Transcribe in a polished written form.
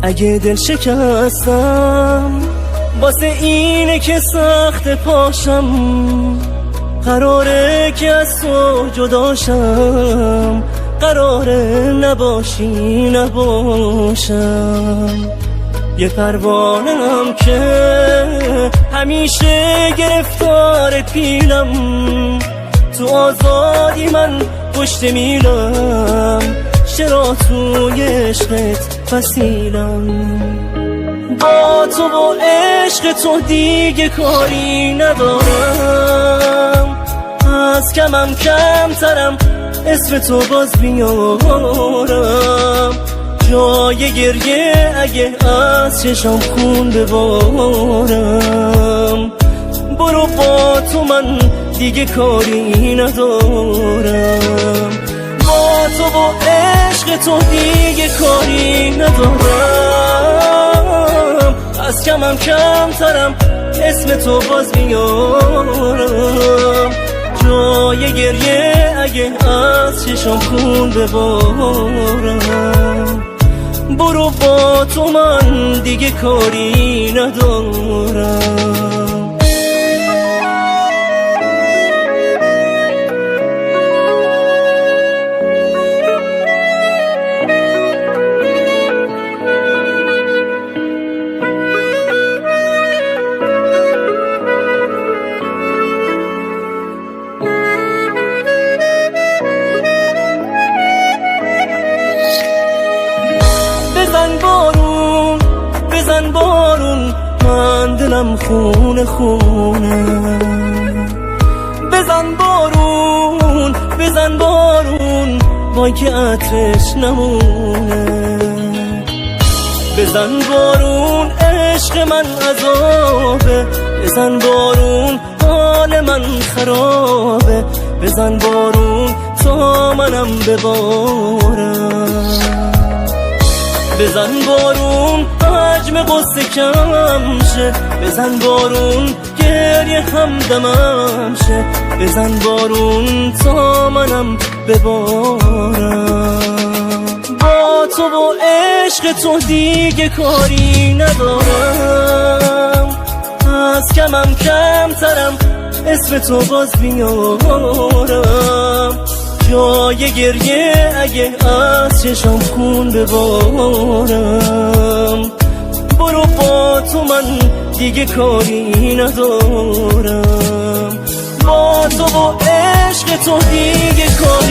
اگه دل شکستم واسه اینه که سخت پاشم، قراره که از تو جداشم، قراره نباشی نباشم. یه پروانه‌ام که همیشه گرفتار پیلم، تو آزادی من پشت میلم، چرا توی عشقت وسیلم. با تو و عشق تو دیگه کاری ندارم، از کمم کمترم اسم تو باز بیارم. جای گریه اگه از چشم خون ببارم، برو با تو من دیگه کاری ندارم. با تو و عشق تو دیگه کاری ندارم، از کمم کمترم اسم تو باز میارم. جای گریه اگه از چشم خون ببارم، برو با تو من دیگه کاری ندارم. بزن بارون من دلم خونه خونه، بزن بارون وای که عطرش نمونه. بزن بارون عشق من عذابه، بزن بارون حال من خرابه، بزن بارون تا منم ببارم. بزن بارون حجم قصه کم شه، بزن بارون گریه همدمم شه، بزن بارون تا منم ببارم. با تو و عشق تو دیگه کاری ندارم، از کمم کمترم اسم تو باز بیارم. جای گریه اگه از چشم خون ببارم، برو با تو من دیگه کاری ندارم. با تو و عشق تو دیگه کاری